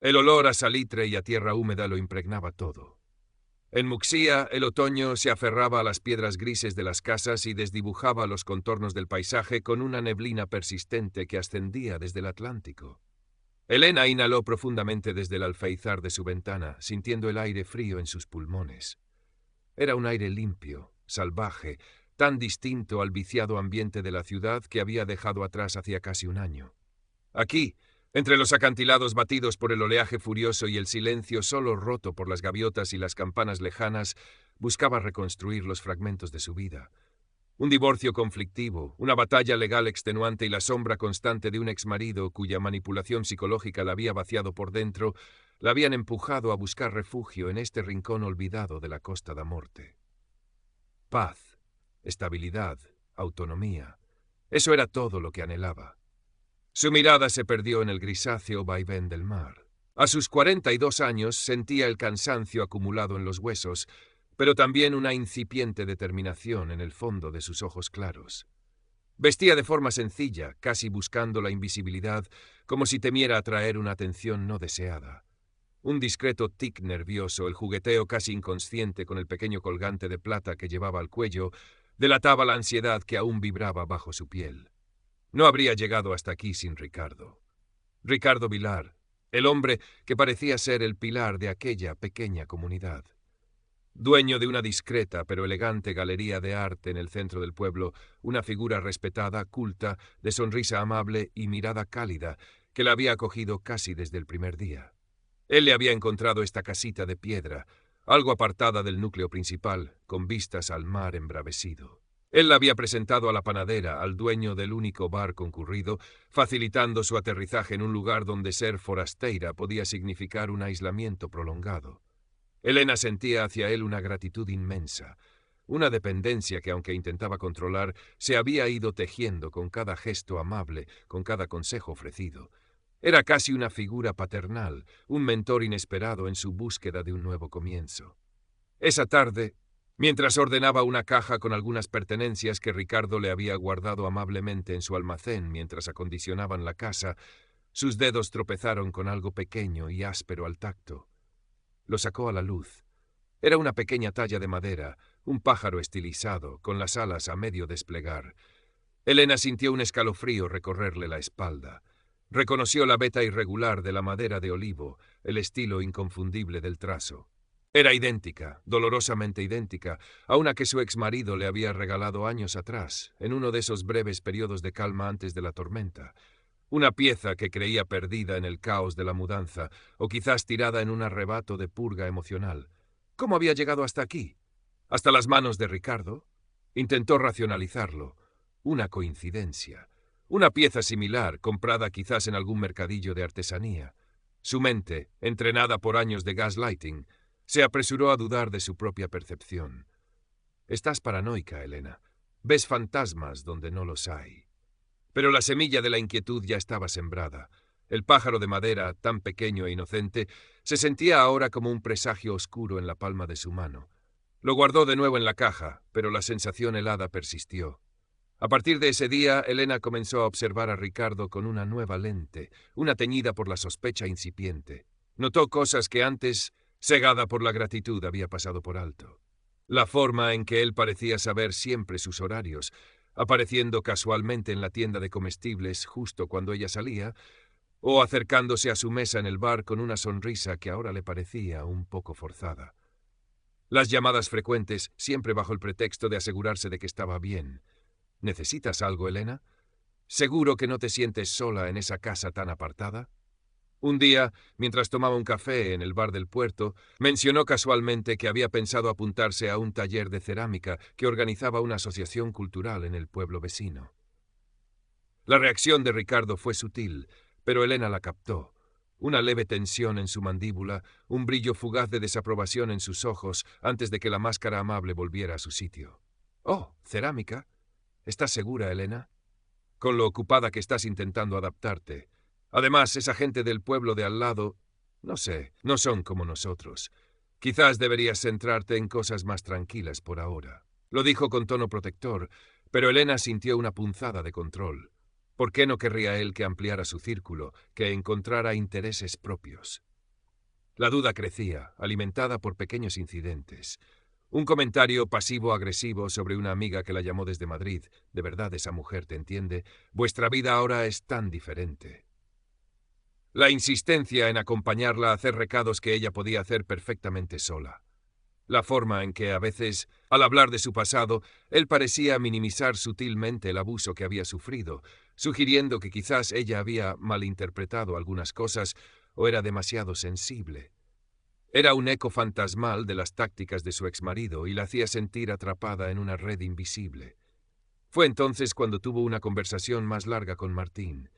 El olor a salitre y a tierra húmeda lo impregnaba todo. En Muxía, el otoño se aferraba a las piedras grises de las casas y desdibujaba los contornos del paisaje con una neblina persistente que ascendía desde el Atlántico. Elena inhaló profundamente desde el alféizar de su ventana, sintiendo el aire frío en sus pulmones. Era un aire limpio, salvaje, tan distinto al viciado ambiente de la ciudad que había dejado atrás hacía casi un año. Aquí, entre los acantilados batidos por el oleaje furioso y el silencio solo roto por las gaviotas y las campanas lejanas, buscaba reconstruir los fragmentos de su vida. Un divorcio conflictivo, una batalla legal extenuante y la sombra constante de un exmarido cuya manipulación psicológica la había vaciado por dentro, la habían empujado a buscar refugio en este rincón olvidado de la Costa da Morte. Paz, estabilidad, autonomía. Eso era todo lo que anhelaba. Su mirada se perdió en el grisáceo vaivén del mar. A sus 42 años sentía el cansancio acumulado en los huesos, pero también una incipiente determinación en el fondo de sus ojos claros. Vestía de forma sencilla, casi buscando la invisibilidad, como si temiera atraer una atención no deseada. Un discreto tic nervioso, el jugueteo casi inconsciente con el pequeño colgante de plata que llevaba al cuello, delataba la ansiedad que aún vibraba bajo su piel. No habría llegado hasta aquí sin Ricardo. Ricardo Vilar, el hombre que parecía ser el pilar de aquella pequeña comunidad. Dueño de una discreta pero elegante galería de arte en el centro del pueblo, una figura respetada, culta, de sonrisa amable y mirada cálida, que la había acogido casi desde el primer día. Él le había encontrado esta casita de piedra, algo apartada del núcleo principal, con vistas al mar embravecido. Él la había presentado a la panadera, al dueño del único bar concurrido, facilitando su aterrizaje en un lugar donde ser forasteira podía significar un aislamiento prolongado. Elena sentía hacia él una gratitud inmensa, una dependencia que, aunque intentaba controlar, se había ido tejiendo con cada gesto amable, con cada consejo ofrecido. Era casi una figura paternal, un mentor inesperado en su búsqueda de un nuevo comienzo. Esa tarde, mientras ordenaba una caja con algunas pertenencias que Ricardo le había guardado amablemente en su almacén mientras acondicionaban la casa, sus dedos tropezaron con algo pequeño y áspero al tacto. Lo sacó a la luz. Era una pequeña talla de madera, un pájaro estilizado, con las alas a medio desplegar. Elena sintió un escalofrío recorrerle la espalda. Reconoció la veta irregular de la madera de olivo, el estilo inconfundible del trazo. Era idéntica, dolorosamente idéntica, a una que su exmarido le había regalado años atrás, en uno de esos breves periodos de calma antes de la tormenta. Una pieza que creía perdida en el caos de la mudanza, o quizás tirada en un arrebato de purga emocional. ¿Cómo había llegado hasta aquí? ¿Hasta las manos de Ricardo? Intentó racionalizarlo. Una coincidencia. Una pieza similar, comprada quizás en algún mercadillo de artesanía. Su mente, entrenada por años de gaslighting, se apresuró a dudar de su propia percepción. Estás paranoica, Elena. Ves fantasmas donde no los hay. Pero la semilla de la inquietud ya estaba sembrada. El pájaro de madera, tan pequeño e inocente, se sentía ahora como un presagio oscuro en la palma de su mano. Lo guardó de nuevo en la caja, pero la sensación helada persistió. A partir de ese día, Elena comenzó a observar a Ricardo con una nueva lente, una teñida por la sospecha incipiente. Notó cosas que antes, cegada por la gratitud, había pasado por alto. La forma en que él parecía saber siempre sus horarios, apareciendo casualmente en la tienda de comestibles justo cuando ella salía, o acercándose a su mesa en el bar con una sonrisa que ahora le parecía un poco forzada. Las llamadas frecuentes, siempre bajo el pretexto de asegurarse de que estaba bien. ¿Necesitas algo, Elena? ¿Seguro que no te sientes sola en esa casa tan apartada? Un día, mientras tomaba un café en el bar del puerto, mencionó casualmente que había pensado apuntarse a un taller de cerámica que organizaba una asociación cultural en el pueblo vecino. La reacción de Ricardo fue sutil, pero Elena la captó. Una leve tensión en su mandíbula, un brillo fugaz de desaprobación en sus ojos antes de que la máscara amable volviera a su sitio. «Oh, cerámica. ¿Estás segura, Elena? Con lo ocupada que estás intentando adaptarte. Además, esa gente del pueblo de al lado, no sé, no son como nosotros. Quizás deberías centrarte en cosas más tranquilas por ahora». Lo dijo con tono protector, pero Elena sintió una punzada de control. ¿Por qué no querría él que ampliara su círculo, que encontrara intereses propios? La duda crecía, alimentada por pequeños incidentes. Un comentario pasivo-agresivo sobre una amiga que la llamó desde Madrid. De verdad, esa mujer te entiende. Vuestra vida ahora es tan diferente. La insistencia en acompañarla a hacer recados que ella podía hacer perfectamente sola. La forma en que, a veces, al hablar de su pasado, él parecía minimizar sutilmente el abuso que había sufrido, sugiriendo que quizás ella había malinterpretado algunas cosas o era demasiado sensible. Era un eco fantasmal de las tácticas de su exmarido y la hacía sentir atrapada en una red invisible. Fue entonces cuando tuvo una conversación más larga con Martín.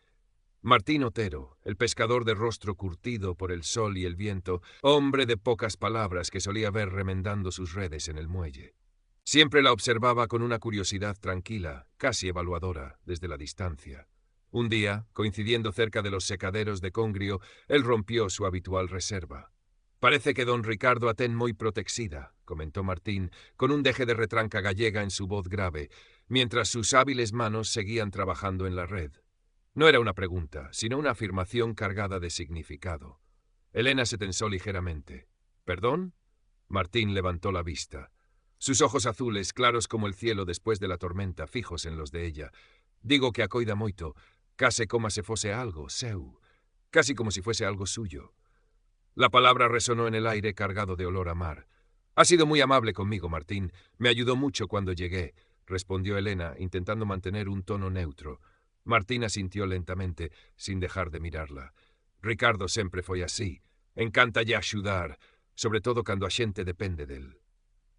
Martín Otero, el pescador de rostro curtido por el sol y el viento, hombre de pocas palabras que solía ver remendando sus redes en el muelle. Siempre la observaba con una curiosidad tranquila, casi evaluadora, desde la distancia. Un día, coincidiendo cerca de los secaderos de Congrio, él rompió su habitual reserva. «Parece que don Ricardo a ten moi protexida», comentó Martín, con un deje de retranca gallega en su voz grave, mientras sus hábiles manos seguían trabajando en la red. No era una pregunta, sino una afirmación cargada de significado. Elena se tensó ligeramente. «¿Perdón?» Martín levantó la vista. Sus ojos azules, claros como el cielo después de la tormenta, fijos en los de ella. «Digo que a coida moito, case coma se fose algo, seu, casi como si fuese algo suyo». La palabra resonó en el aire cargado de olor a mar. «Ha sido muy amable conmigo, Martín. Me ayudó mucho cuando llegué», respondió Elena, intentando mantener un tono neutro. Martín asintió lentamente, sin dejar de mirarla. «Ricardo sempre foi así. Encántalle axudar, sobre todo cando a xente depende del».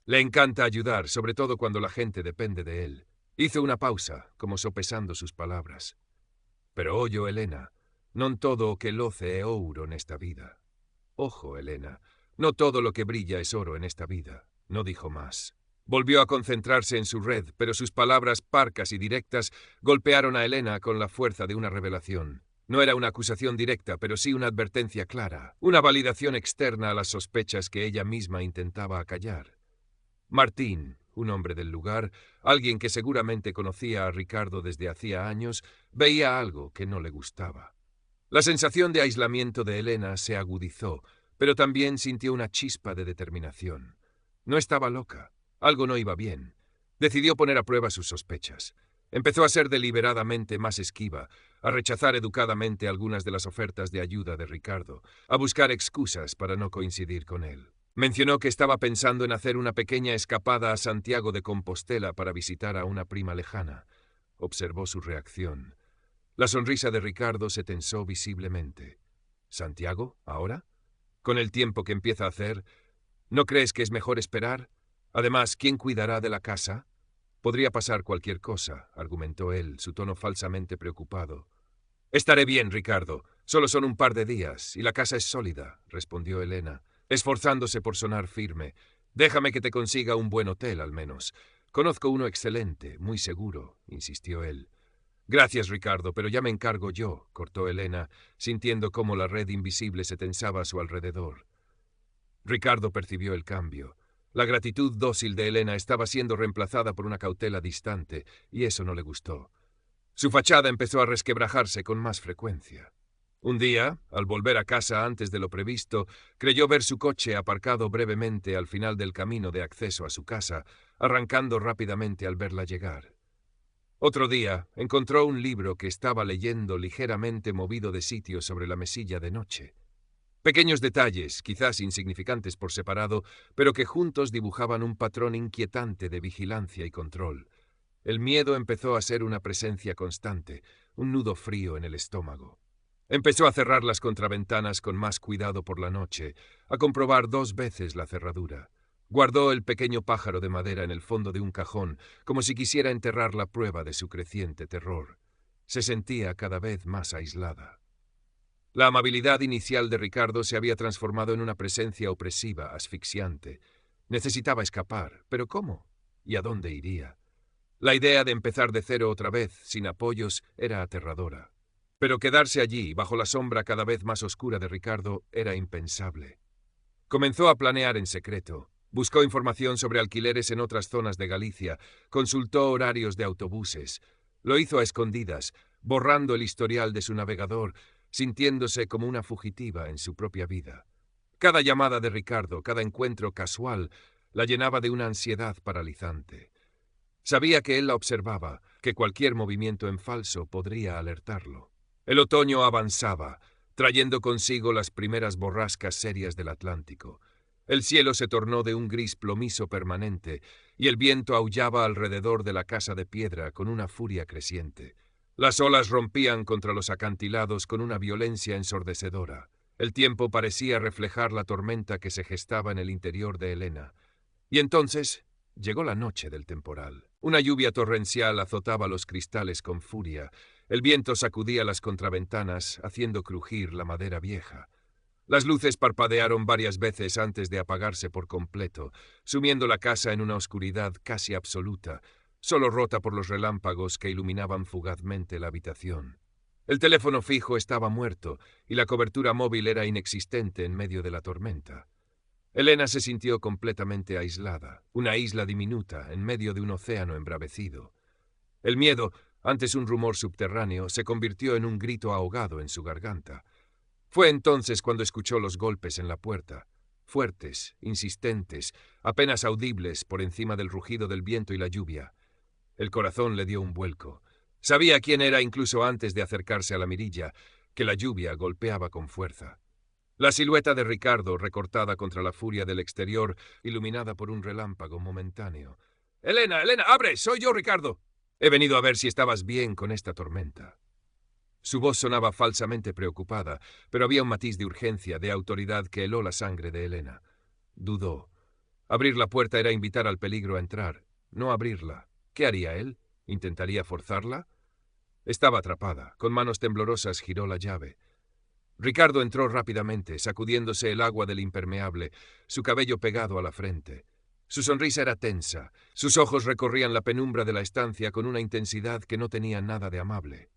«Le encanta ayudar, sobre todo cuando la gente depende de él». Hizo una pausa, como sopesando sus palabras. «Pero ollo, Elena, non todo o que loce é ouro nesta vida». «Ojo, Elena, no todo lo que brilla es oro en esta vida», no dijo más. Volvió a concentrarse en su red, pero sus palabras parcas y directas golpearon a Elena con la fuerza de una revelación. No era una acusación directa, pero sí una advertencia clara, una validación externa a las sospechas que ella misma intentaba acallar. Martín, un hombre del lugar, alguien que seguramente conocía a Ricardo desde hacía años, veía algo que no le gustaba. La sensación de aislamiento de Elena se agudizó, pero también sintió una chispa de determinación. No estaba loca. Algo no iba bien. Decidió poner a prueba sus sospechas. Empezó a ser deliberadamente más esquiva, a rechazar educadamente algunas de las ofertas de ayuda de Ricardo, a buscar excusas para no coincidir con él. Mencionó que estaba pensando en hacer una pequeña escapada a Santiago de Compostela para visitar a una prima lejana. Observó su reacción. La sonrisa de Ricardo se tensó visiblemente. ¿Santiago? ¿Ahora? ¿Con el tiempo que empieza a hacer? ¿No crees que es mejor esperar? Además, ¿quién cuidará de la casa? Podría pasar cualquier cosa, argumentó él, su tono falsamente preocupado. Estaré bien, Ricardo. Solo son un par de días, y la casa es sólida, respondió Elena, esforzándose por sonar firme. Déjame que te consiga un buen hotel, al menos. Conozco uno excelente, muy seguro, insistió él. Gracias, Ricardo, pero ya me encargo yo, cortó Elena, sintiendo cómo la red invisible se tensaba a su alrededor. Ricardo percibió el cambio. La gratitud dócil de Elena estaba siendo reemplazada por una cautela distante, y eso no le gustó. Su fachada empezó a resquebrajarse con más frecuencia. Un día, al volver a casa antes de lo previsto, creyó ver su coche aparcado brevemente al final del camino de acceso a su casa, arrancando rápidamente al verla llegar. Otro día, encontró un libro que estaba leyendo ligeramente movido de sitio sobre la mesilla de noche. Pequeños detalles, quizás insignificantes por separado, pero que juntos dibujaban un patrón inquietante de vigilancia y control. El miedo empezó a ser una presencia constante, un nudo frío en el estómago. Empezó a cerrar las contraventanas con más cuidado por la noche, a comprobar 2 veces la cerradura. Guardó el pequeño pájaro de madera en el fondo de un cajón, como si quisiera enterrar la prueba de su creciente terror. Se sentía cada vez más aislada. La amabilidad inicial de Ricardo se había transformado en una presencia opresiva, asfixiante. Necesitaba escapar, pero ¿cómo? ¿Y a dónde iría? La idea de empezar de cero otra vez, sin apoyos, era aterradora. Pero quedarse allí, bajo la sombra cada vez más oscura de Ricardo, era impensable. Comenzó a planear en secreto. Buscó información sobre alquileres en otras zonas de Galicia, consultó horarios de autobuses. Lo hizo a escondidas, borrando el historial de su navegador, sintiéndose como una fugitiva en su propia vida. Cada llamada de Ricardo, cada encuentro casual, la llenaba de una ansiedad paralizante. Sabía que él la observaba, que cualquier movimiento en falso podría alertarlo. El otoño avanzaba, trayendo consigo las primeras borrascas serias del Atlántico. El cielo se tornó de un gris plomizo permanente, y el viento aullaba alrededor de la casa de piedra con una furia creciente. Las olas rompían contra los acantilados con una violencia ensordecedora. El tiempo parecía reflejar la tormenta que se gestaba en el interior de Helena. Y entonces llegó la noche del temporal. Una lluvia torrencial azotaba los cristales con furia. El viento sacudía las contraventanas, haciendo crujir la madera vieja. Las luces parpadearon varias veces antes de apagarse por completo, sumiendo la casa en una oscuridad casi absoluta, solo rota por los relámpagos que iluminaban fugazmente la habitación. El teléfono fijo estaba muerto y la cobertura móvil era inexistente en medio de la tormenta. Helena se sintió completamente aislada, una isla diminuta en medio de un océano embravecido. El miedo, antes un rumor subterráneo, se convirtió en un grito ahogado en su garganta. Fue entonces cuando escuchó los golpes en la puerta, fuertes, insistentes, apenas audibles por encima del rugido del viento y la lluvia. El corazón le dio un vuelco. Sabía quién era incluso antes de acercarse a la mirilla, que la lluvia golpeaba con fuerza. La silueta de Ricardo, recortada contra la furia del exterior, iluminada por un relámpago momentáneo. «Helena, Helena, abre, soy yo, Ricardo. He venido a ver si estabas bien con esta tormenta». Su voz sonaba falsamente preocupada, pero había un matiz de urgencia, de autoridad que heló la sangre de Helena. Dudó. Abrir la puerta era invitar al peligro a entrar, no abrirla. ¿Qué haría él? ¿Intentaría forzarla? Estaba atrapada. Con manos temblorosas giró la llave. Ricardo entró rápidamente, sacudiéndose el agua del impermeable, su cabello pegado a la frente. Su sonrisa era tensa, sus ojos recorrían la penumbra de la estancia con una intensidad que no tenía nada de amable.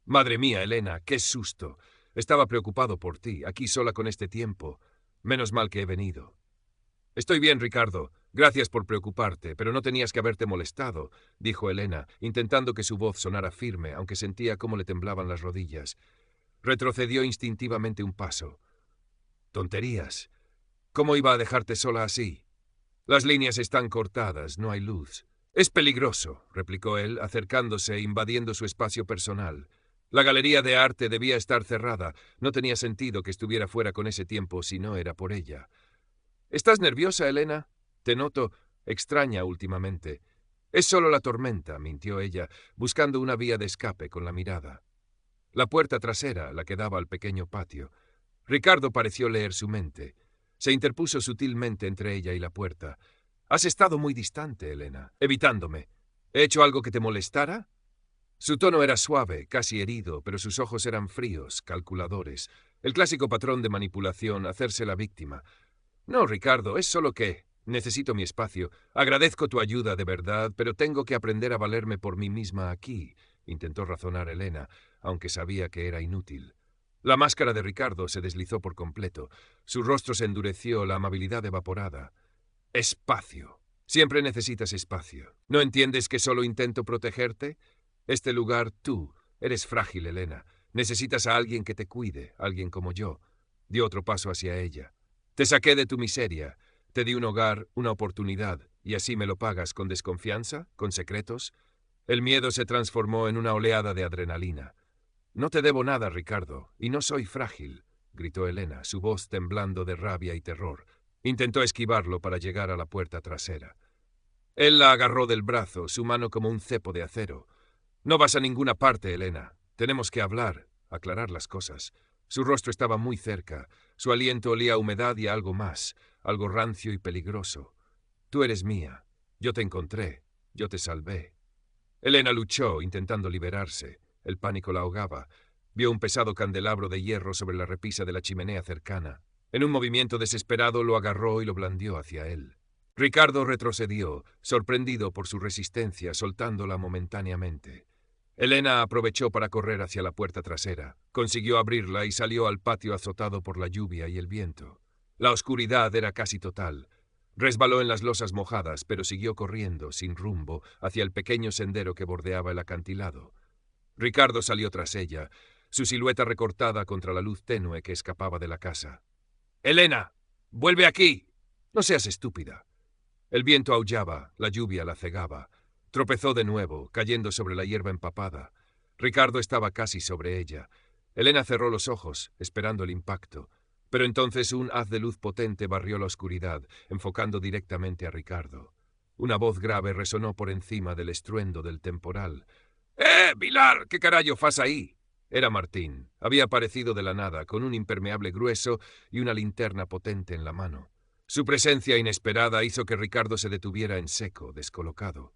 «Madre mía, Helena, qué susto. Estaba preocupado por ti, aquí sola con este tiempo. Menos mal que he venido». «Estoy bien, Ricardo. Gracias por preocuparte, pero no tenías que haberte molestado», dijo Helena, intentando que su voz sonara firme, aunque sentía cómo le temblaban las rodillas. Retrocedió instintivamente un paso. «Tonterías. ¿Cómo iba a dejarte sola así? Las líneas están cortadas, no hay luz». «Es peligroso», replicó él, acercándose e invadiendo su espacio personal. La galería de arte debía estar cerrada. No tenía sentido que estuviera fuera con ese tiempo si no era por ella. «¿Estás nerviosa, Helena? Te noto extraña últimamente». «Es solo la tormenta», mintió ella, buscando una vía de escape con la mirada. La puerta trasera, la que daba al pequeño patio. Ricardo pareció leer su mente. Se interpuso sutilmente entre ella y la puerta. «Has estado muy distante, Helena, evitándome. ¿He hecho algo que te molestara?» Su tono era suave, casi herido, pero sus ojos eran fríos, calculadores. El clásico patrón de manipulación, hacerse la víctima. «No, Ricardo, es solo que necesito mi espacio. Agradezco tu ayuda, de verdad, pero tengo que aprender a valerme por mí misma aquí», intentó razonar Helena, aunque sabía que era inútil. La máscara de Ricardo se deslizó por completo. Su rostro se endureció, la amabilidad evaporada. «Espacio. Siempre necesitas espacio. ¿No entiendes que solo intento protegerte? Este lugar, tú, eres frágil, Helena. Necesitas a alguien que te cuide, alguien como yo». Dio otro paso hacia ella. «Te saqué de tu miseria. Te di un hogar, una oportunidad, y así me lo pagas con desconfianza, con secretos». El miedo se transformó en una oleada de adrenalina. «No te debo nada, Ricardo, y no soy frágil», gritó Helena, su voz temblando de rabia y terror. Intentó esquivarlo para llegar a la puerta trasera. Él la agarró del brazo, su mano como un cepo de acero. «No vas a ninguna parte, Helena. Tenemos que hablar, aclarar las cosas». Su rostro estaba muy cerca. Su aliento olía a humedad y a algo más, algo rancio y peligroso. «Tú eres mía. Yo te encontré. Yo te salvé». Helena luchó, intentando liberarse. El pánico la ahogaba. Vio un pesado candelabro de hierro sobre la repisa de la chimenea cercana. En un movimiento desesperado lo agarró y lo blandió hacia él. Ricardo retrocedió, sorprendido por su resistencia, soltándola momentáneamente. Helena aprovechó para correr hacia la puerta trasera. Consiguió abrirla y salió al patio azotado por la lluvia y el viento. La oscuridad era casi total. Resbaló en las losas mojadas, pero siguió corriendo, sin rumbo, hacia el pequeño sendero que bordeaba el acantilado. Ricardo salió tras ella, su silueta recortada contra la luz tenue que escapaba de la casa. Elena, vuelve aquí. No seas estúpida. El viento aullaba, la lluvia la cegaba. Tropezó de nuevo, cayendo sobre la hierba empapada. Ricardo estaba casi sobre ella. Elena cerró los ojos, esperando el impacto. Pero entonces un haz de luz potente barrió la oscuridad, enfocando directamente a Ricardo. Una voz grave resonó por encima del estruendo del temporal. Vilar! ¿Qué carallo fas ahí? Era Martín. Había aparecido de la nada, con un impermeable grueso y una linterna potente en la mano. Su presencia inesperada hizo que Ricardo se detuviera en seco, descolocado.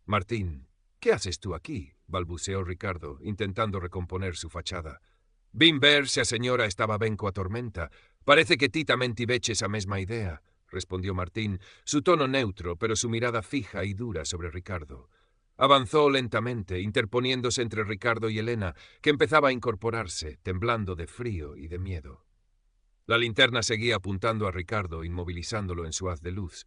«Martín, ¿qué haces tú aquí?», balbuceó Ricardo, intentando recomponer su fachada. «Vin ver se a señora estaba ben coa tormenta. Parece que ti tamén tiveches a mesma idea», respondió Martín, su tono neutro, pero su mirada fija y dura sobre Ricardo. Avanzó lentamente, interponiéndose entre Ricardo y Elena, que empezaba a incorporarse, temblando de frío y de miedo. La linterna seguía apuntando a Ricardo, inmovilizándolo en su haz de luz.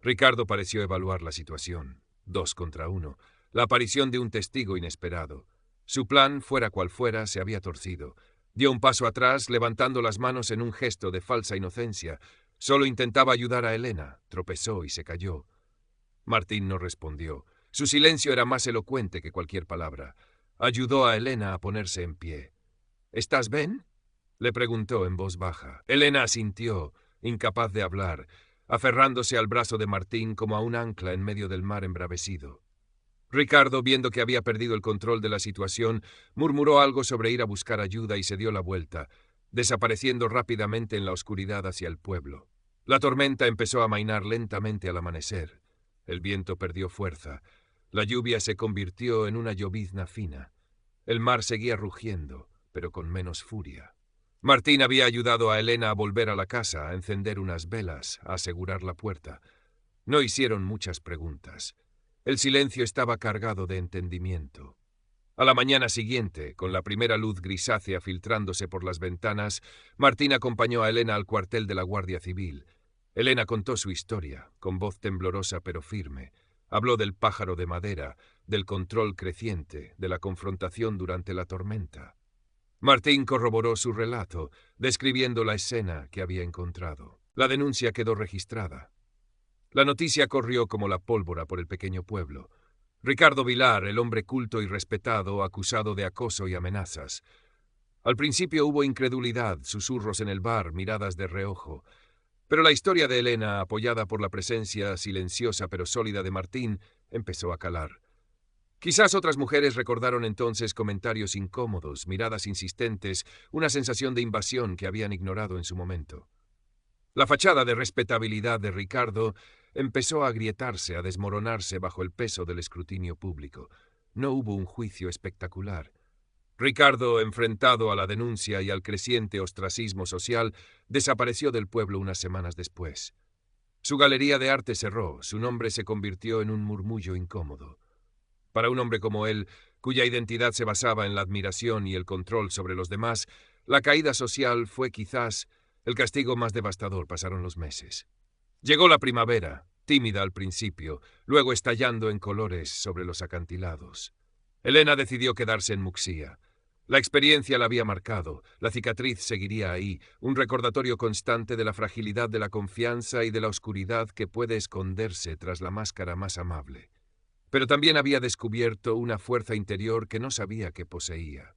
Ricardo pareció evaluar la situación. 2 contra 1. La aparición de un testigo inesperado. Su plan, fuera cual fuera, se había torcido. Dio un paso atrás, levantando las manos en un gesto de falsa inocencia. Solo intentaba ayudar a Elena. Tropezó y se cayó. Martín no respondió. Su silencio era más elocuente que cualquier palabra. Ayudó a Elena a ponerse en pie. «¿Estás bien?», le preguntó en voz baja. Elena asintió, incapaz de hablar, aferrándose al brazo de Martín como a un ancla en medio del mar embravecido. Ricardo, viendo que había perdido el control de la situación, murmuró algo sobre ir a buscar ayuda y se dio la vuelta, desapareciendo rápidamente en la oscuridad hacia el pueblo. La tormenta empezó a amainar lentamente al amanecer. El viento perdió fuerza. La lluvia se convirtió en una llovizna fina. El mar seguía rugiendo, pero con menos furia. Martín había ayudado a Elena a volver a la casa, a encender unas velas, a asegurar la puerta. No hicieron muchas preguntas. El silencio estaba cargado de entendimiento. A la mañana siguiente, con la primera luz grisácea filtrándose por las ventanas, Martín acompañó a Elena al cuartel de la Guardia Civil. Elena contó su historia, con voz temblorosa pero firme. Habló del pájaro de madera, del control creciente, de la confrontación durante la tormenta. Martín corroboró su relato, describiendo la escena que había encontrado. La denuncia quedó registrada. La noticia corrió como la pólvora por el pequeño pueblo. Ricardo Vilar, el hombre culto y respetado, acusado de acoso y amenazas. Al principio hubo incredulidad, susurros en el bar, miradas de reojo. Pero la historia de Elena, apoyada por la presencia silenciosa pero sólida de Martín, empezó a calar. Quizás otras mujeres recordaron entonces comentarios incómodos, miradas insistentes, una sensación de invasión que habían ignorado en su momento. La fachada de respetabilidad de Ricardo empezó a agrietarse, a desmoronarse bajo el peso del escrutinio público. No hubo un juicio espectacular. Ricardo, enfrentado a la denuncia y al creciente ostracismo social, desapareció del pueblo unas semanas después. Su galería de arte cerró, su nombre se convirtió en un murmullo incómodo. Para un hombre como él, cuya identidad se basaba en la admiración y el control sobre los demás, la caída social fue quizás el castigo más devastador. Pasaron los meses. Llegó la primavera, tímida al principio, luego estallando en colores sobre los acantilados. Elena decidió quedarse en Muxía. La experiencia la había marcado, la cicatriz seguiría ahí, un recordatorio constante de la fragilidad de la confianza y de la oscuridad que puede esconderse tras la máscara más amable. Pero también había descubierto una fuerza interior que no sabía que poseía.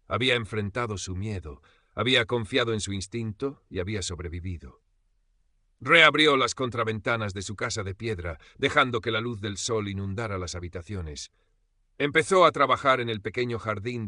Había enfrentado su miedo, había confiado en su instinto y había sobrevivido. Reabrió las contraventanas de su casa de piedra, dejando que la luz del sol inundara las habitaciones. Empezó a trabajar en el pequeño jardín